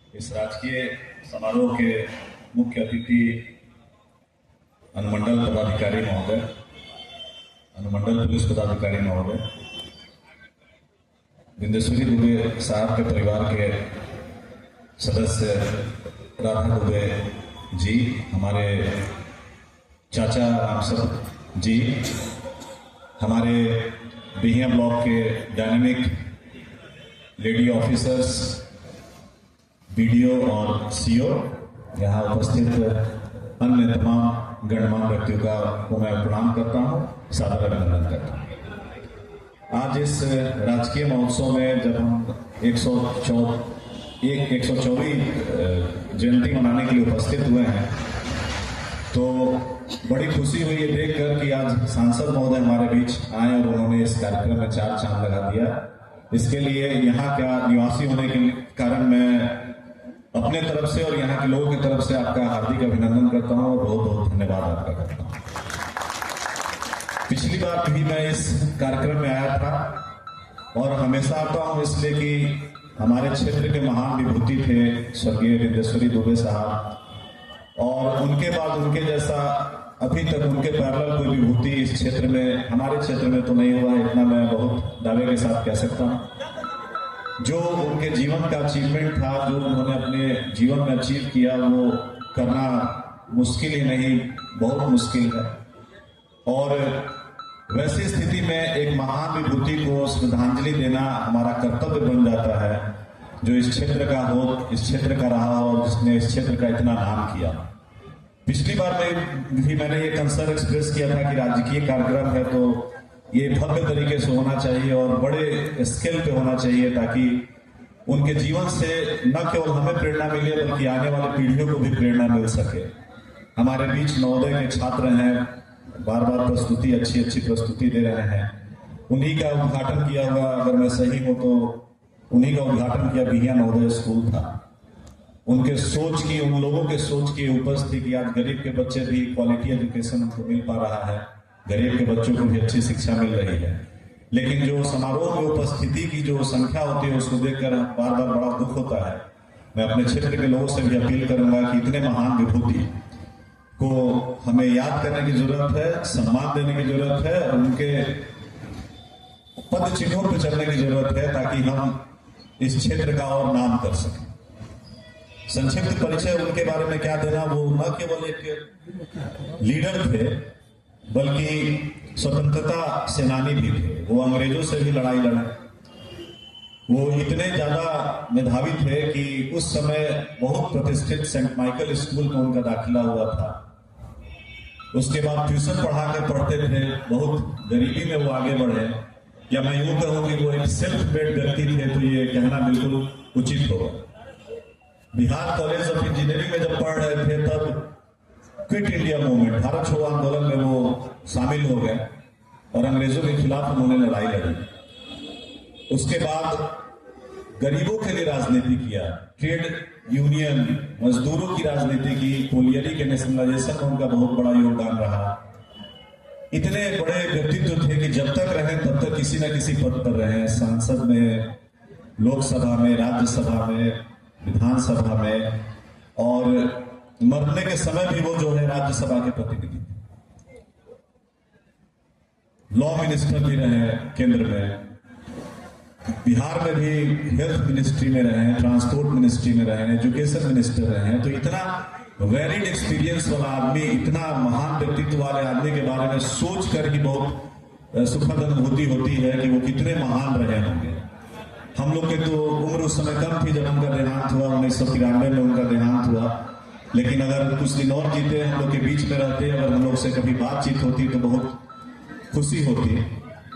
इस राजकीय समारोह के मुख्य अतिथि अनुमंडल पदाधिकारी महोदय, अनुमंडल पुलिस पदाधिकारी महोदय, बिंदेश्वरी दुबे साहब के परिवार के सदस्य राधा दुबे जी, हमारे चाचा रामसर जी, हमारे बिहिया ब्लॉक के डायनेमिक लेडी ऑफिसर्स, बीडीओ और सीओ, यहाँ उपस्थित अन्य तमाम गणमान्य व्यक्तियों को मैं प्रणाम करता हूँ, सादर अभिनंदन करता हूँ। आज इस राजकीय महोत्सव में जब हम 124वीं जयंती मनाने के लिए उपस्थित हुए हैं तो बड़ी खुशी हुई है देखकर कि आज सांसद महोदय हमारे बीच आए और उन्होंने इस कार्यक्रम में चार चांद लगा दिया। इसके लिए यहाँ का निवासी होने के कारण मैं अपने तरफ से और यहाँ के लोगों की तरफ से आपका हार्दिक अभिनंदन करता हूँ और बहुत बहुत धन्यवाद आपका करता हूँ। पिछली बार भी मैं इस कार्यक्रम में आया था और हमेशा आता हूँ इसलिए कि हमारे क्षेत्र के महान विभूति थे स्वर्गीय बिंदेश्वरी दुबे साहब, और उनके बाद उनके जैसा अभी तक उनके पैरेलल कोई विभूति इस क्षेत्र में, हमारे क्षेत्र में तो नहीं हुआ, इतना मैं बहुत दावे के साथ कह सकता हूँ। जो उनके जीवन का अचीवमेंट था, जो उन्होंने अपने जीवन में अचीव किया, वो करना मुश्किल ही नहीं, बहुत मुश्किल है। और वैसी स्थिति में एक महान विभूति को श्रद्धांजलि देना हमारा कर्तव्य बन जाता है, जो इस क्षेत्र का हो, इस क्षेत्र का रहा और जिसने इस क्षेत्र का इतना नाम किया। पिछली बार में भी मैंने ये कंसर्न एक्सप्रेस किया था कि राजकीय कार्यक्रम है तो ये भव्य तरीके से होना चाहिए और बड़े स्केल पे होना चाहिए, ताकि उनके जीवन से न केवल हमें प्रेरणा मिले बल्कि आने वाली पीढ़ियों को भी प्रेरणा मिल सके। हमारे बीच नवोदय के छात्र हैं, बार बार प्रस्तुति अच्छी प्रस्तुति दे रहे हैं। उन्हीं का उद्घाटन किया हुआ, अगर मैं सही हूं तो उन्हीं का उद्घाटन किया बिहिया नवोदय स्कूल था। उनके सोच की, उन लोगों के सोच की उपज थी कि आज गरीब के बच्चे भी क्वालिटी एजुकेशन उनको मिल पा रहा है, गरीब के बच्चों को भी अच्छी शिक्षा मिल रही है। लेकिन जो समारोह में उपस्थिति की जो संख्या होती है उसको देखकर बार बार बड़ा दुख होता है। मैं अपने क्षेत्र के लोगों से भी अपील करूंगा कि इतने महान विभूति को हमें याद करने की जरूरत है, सम्मान देने की जरूरत है और उनके पद चिन्हों पर चलने की जरूरत है, ताकि हम इस क्षेत्र का और नाम कर सकें। संक्षिप्त परिचय उनके बारे में क्या देना, वो न केवल एक लीडर थे बल्कि स्वतंत्रता सेनानी भी थे। वो अंग्रेजों से भी लड़ाई लड़े। वो इतने ज्यादा मेधावी थे कि उस समय बहुत प्रतिष्ठित सेंट माइकल स्कूल में उनका दाखिला हुआ था। उसके बाद ट्यूशन पढ़ते थे, बहुत गरीबी में वो आगे बढ़े, या मैं यूं कहूं कि वो एक सेल्फ मेड व्यक्ति थे, तो ये कहना बिल्कुल उचित होगा। बिहार कॉलेज ऑफ इंजीनियरिंग में जब पढ़ रहे थे तब क्विट इंडिया मूवमेंट, भारत छोड़ो आंदोलन में वो शामिल हो गए और अंग्रेजों के खिलाफ उन्होंने लड़ाई लड़ी। उसके बाद गरीबों के लिए राजनीति किया, ट्रेड यूनियन, मजदूरों की राजनीति की, कोलियरी के नेशनलाइजेशन में उनका बहुत बड़ा योगदान रहा। इतने बड़े व्यक्तित्व थे कि जब तक रहे तब तक किसी न किसी पद पर रहे, संसद में, लोकसभा में, राज्यसभा में, विधानसभा में, और मरने के समय भी वो जो है राज्यसभा के प्रतिनिधि थे। लॉ मिनिस्टर भी रहे केंद्र में, बिहार में भी हेल्थ मिनिस्ट्री में रहे, ट्रांसपोर्ट मिनिस्ट्री में रहे, एजुकेशन मिनिस्टर रहे। तो इतना वेरिड एक्सपीरियंस वाला आदमी, इतना महान व्यक्तित्व वाले आदमी के बारे में सोच कर ही बहुत सुखद अनुभूति होती है कि वो कितने महान रहे होंगे। हम लोग के तो उम्र उस समय कम थी जब उनका देहांत हुआ, 1993 में उनका देहांत हुआ। लेकिन अगर कुछ दिन और जीते, हम लोग के बीच में रहते, अगर हम लोग से कभी बातचीत होती तो बहुत खुशी होती।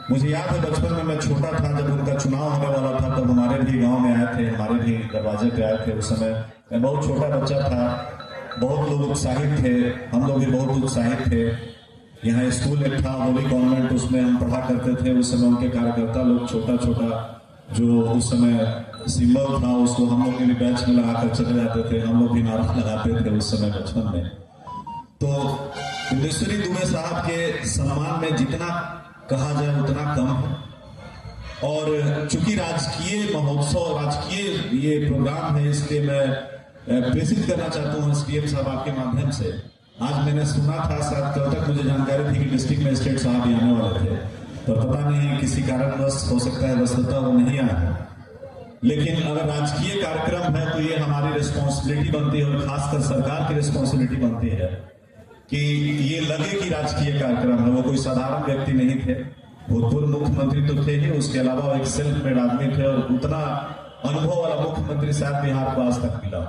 मुझे याद है बचपन में मैं छोटा था, जब उनका चुनाव होने वाला था तब हमारे भी गांव में आए थे, हमारे भी दरवाजे पे आए थे। उस समय मैं बहुत छोटा बच्चा था, बहुत लोग उत्साहित थे, हम लोग भी बहुत उत्साहित थे। यहाँ स्कूल एक था होली कॉन्वेंट, उसमें हम पढ़ा करते थे। उस समय उनके कार्यकर्ता लोग छोटा जो उस समय सिंबल था उसको हम लोग के लिए बैच में लगाकर चले जाते थे, हम लोग भी नारा लगाते थे उस समय बचपन में। तो बिंदेश्वरी दुबे साहब के सम्मान में जितना कहा जाए उतना कम है। और चूंकि राजकीय महोत्सव, राजकीय ये प्रोग्राम है, इसलिए मैं प्रेषित करना चाहता हूँ एसडीएम साहब आपके माध्यम से। आज मैंने सुना था, शायद कल तक मुझे जानकारी थी कि डिस्ट्रिक्ट मजिस्ट्रेट साहब भी आने वाले थे, तो पता नहीं किसी कारणवश हो सकता है वस्तुतः वो नहीं आए। लेकिन अगर राजकीय कार्यक्रम है तो ये हमारी रिस्पॉन्सिबिलिटी बनती है, और खासकर सरकार की रिस्पॉन्सिबिलिटी बनती है कि ये लगे कि राजकीय कार्यक्रम है। वो कोई साधारण व्यक्ति नहीं थे, भूतपूर्व मुख्यमंत्री तो थे ही, उसके अलावा वो एक सेल्फ मेड आदमी थे, और उतना अनुभव वाला मुख्यमंत्री शायद बिहार को आज तक मिला।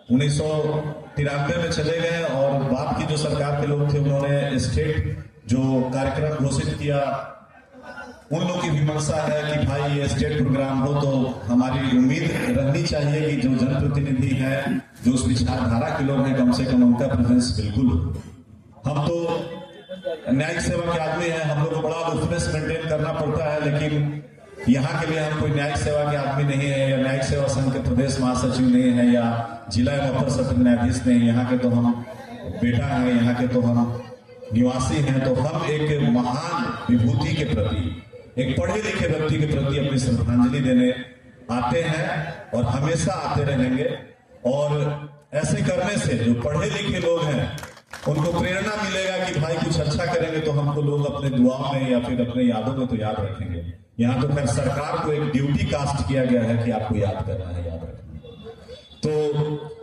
1993 में चले गए, और बाद की जो सरकार के लोग थे उन्होंने स्टेट जो कार्यक्रम घोषित किया, उन लोगों की भी मंशा है कि भाई ये स्टेट प्रोग्राम हो, तो हमारी उम्मीद रहनी चाहिए कि जो जनप्रतिनिधि हैं, जो उस विचारधारा के लोग हैं, कम से कम उनका प्रेजेंस बिल्कुल हो। हम तो न्यायिक सेवा के आदमी हैं, हम लोग को बड़ा डिफरेंस मेंटेन करना पड़ता है, लेकिन यहाँ के लिए हम कोई न्यायिक सेवा के आदमी नहीं है, या न्यायिक सेवा संघ के प्रदेश महासचिव नहीं है, या जिला एवं अपर सत्र न्यायाधीश नहीं है। यहाँ के तो हम बेटा हैं, यहाँ के तो हम निवासी हैं। तो हम एक महान विभूति के प्रति, एक पढ़े लिखे व्यक्ति के प्रति अपनी श्रद्धांजलि देने आते हैं, और हमेशा आते रहेंगे। और ऐसे करने से जो पढ़े लिखे लोग हैं उनको प्रेरणा मिलेगा कि भाई कुछ अच्छा करेंगे तो हमको लोग अपने दुआ में या फिर अपने यादों में तो याद रखेंगे। यहाँ तो खैर सरकार को एक ड्यूटी कास्ट किया गया है कि आपको याद करना है, याद रखना है। तो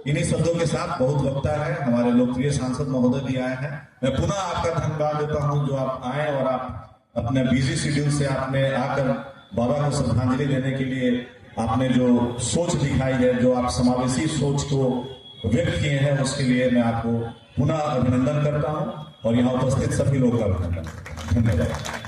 इन्हीं शब्दों के साथ बहुत वक्ता है, हमारे लोकप्रिय सांसद महोदय भी आए हैं। मैं पुनः आपका धन्यवाद देता हूं जो आप आए, और आप अपने बिजी शेड्यूल से आपने आकर बाबा को श्रद्धांजलि देने के लिए आपने जो सोच दिखाई है, जो आप समावेशी सोच को व्यक्त किए हैं, उसके लिए मैं आपको पुनः अभिनंदन करता हूं, और यहाँ उपस्थित सभी लोगों का अभिनंदन। धन्यवाद।